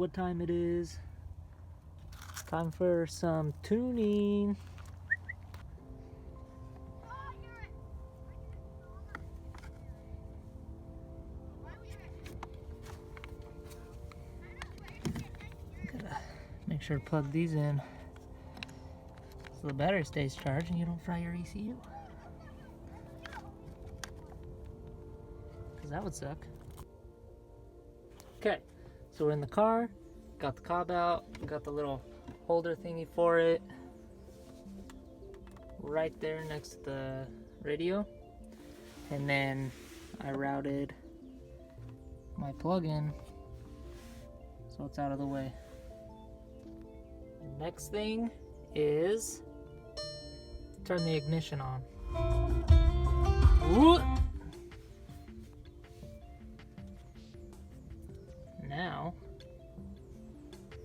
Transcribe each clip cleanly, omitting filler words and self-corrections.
what time it is. Time for some tuning. Gotta make sure to plug these in so the battery stays charged and you don't fry your ECU. Because that would suck. Okay, so we're in the car, got the Cobb out, got the little holder thingy for it right there next to the radio, and then I routed my plug-in so it's out of the way. Next thing is turn the ignition on. Ooh. Now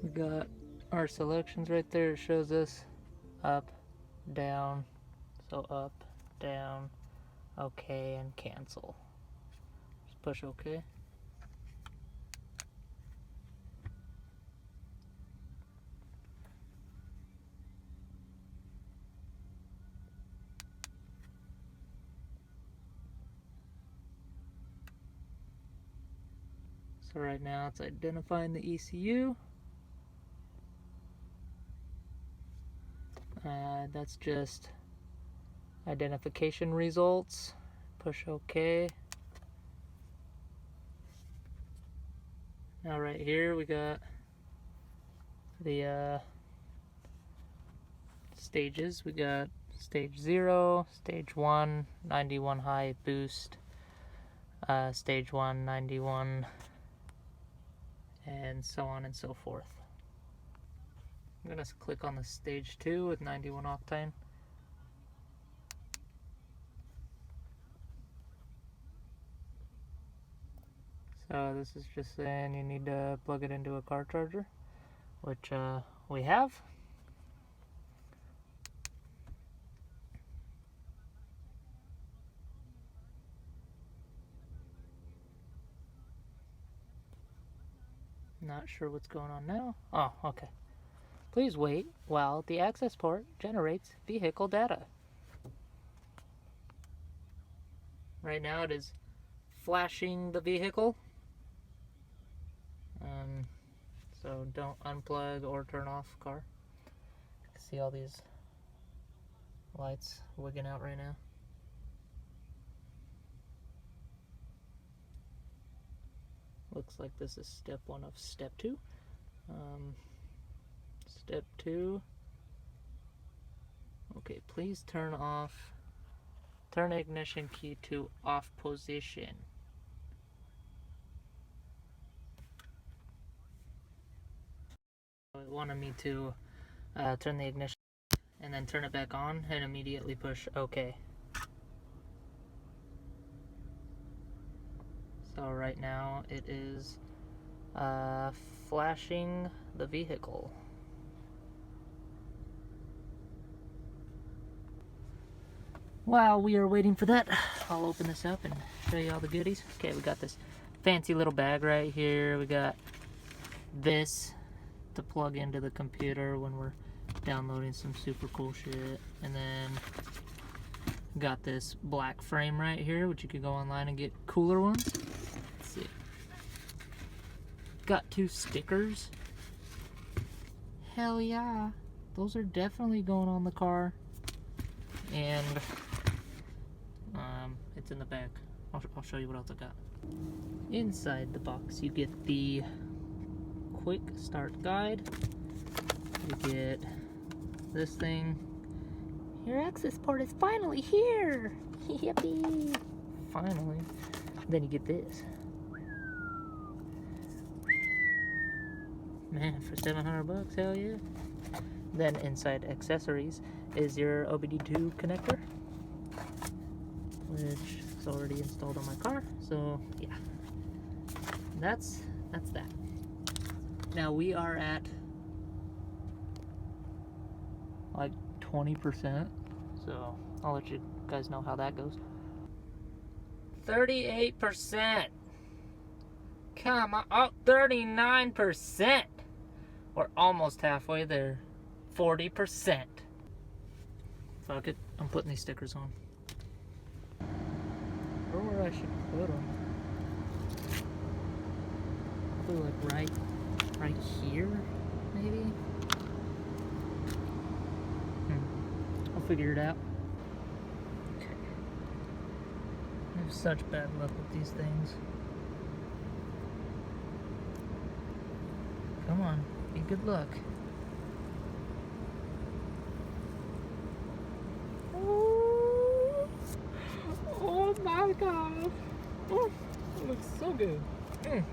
we got our selections right there. It shows us up, down, so up, down, okay, and cancel. Just push okay. So right now it's identifying the ECU. That's just identification results. Push OK. Now right here we got the stages. We got stage 0, stage 1, 91 high boost, stage 1, 91, and so on and so forth. I'm gonna click on the stage 2 with 91 octane. So this is just saying you need to plug it into a car charger, which we have. Not sure what's going on now. Oh, okay. Please wait while the Accessport generates vehicle data. Right now it is flashing the vehicle. So don't unplug or turn off car. You can see all these lights wigging out right now. Looks like this is step 1 of step 2. Step 2. Okay, please turn ignition key to off position. It wanted me to turn the ignition and then turn it back on and immediately push OK. So right now it is flashing the vehicle. While we are waiting for that, I'll open this up and show you all the goodies. Okay, we got this fancy little bag right here. We got this to plug into the computer when we're downloading some super cool shit. And then got this black frame right here, which you could go online and get cooler ones. Let's see. Got 2 stickers. Hell yeah. Those are definitely going on the car. And it's in the back. I'll show you what else I got. Inside the box you get the quick start guide. You get this thing. Your Accessport is finally here! Yippee! Finally. Then you get this. Man, for $700, hell yeah. Then inside accessories is your OBD2 connector, which is already installed on my car. So yeah, that's that. Now we are at like 20%, so I'll let you guys know how that goes. 38%. Come on, oh, 39%. We're almost halfway there. 40%. Fuck it. I'm putting these stickers on. Or where I should put them. Probably like right here, maybe? I'll figure it out. Okay. I have such bad luck with these things. Come on, be good luck. Oh my god. Oh, it looks so good. And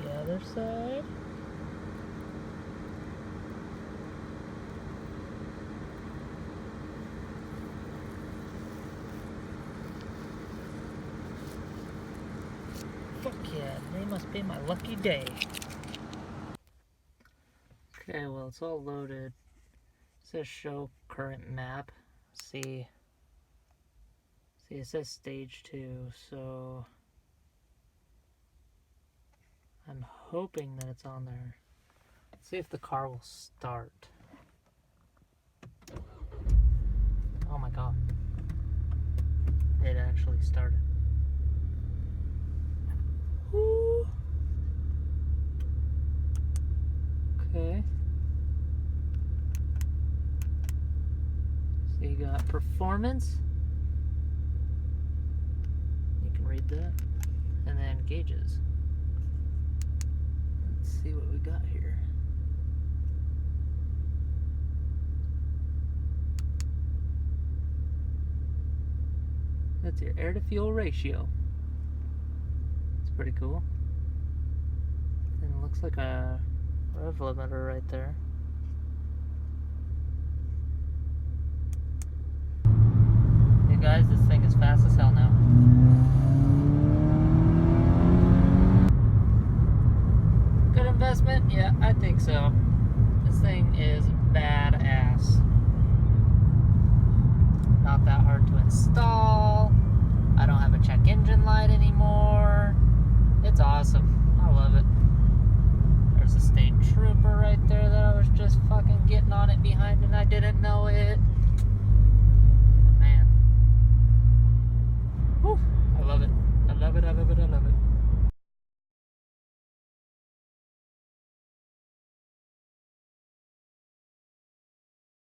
the other side. Fuck yeah, today must be my lucky day. Okay, well, it's all loaded. It says show current map. See, it says stage 2, so I'm hoping that it's on there. Let's see if the car will start. Oh my god. It actually started. Woo. Okay. So you got performance. You can read that. And then gauges. Let's see what we got here. That's your air to fuel ratio. It's pretty cool. And it looks like a rev limiter right there. Hey guys, this thing is fast as hell now. Good investment? Yeah, I think so. This thing is badass. Not that hard to install. I don't have a check engine light anymore. It's awesome. I love it. There's a state trooper right there that I was just fucking getting on it behind and I didn't know it.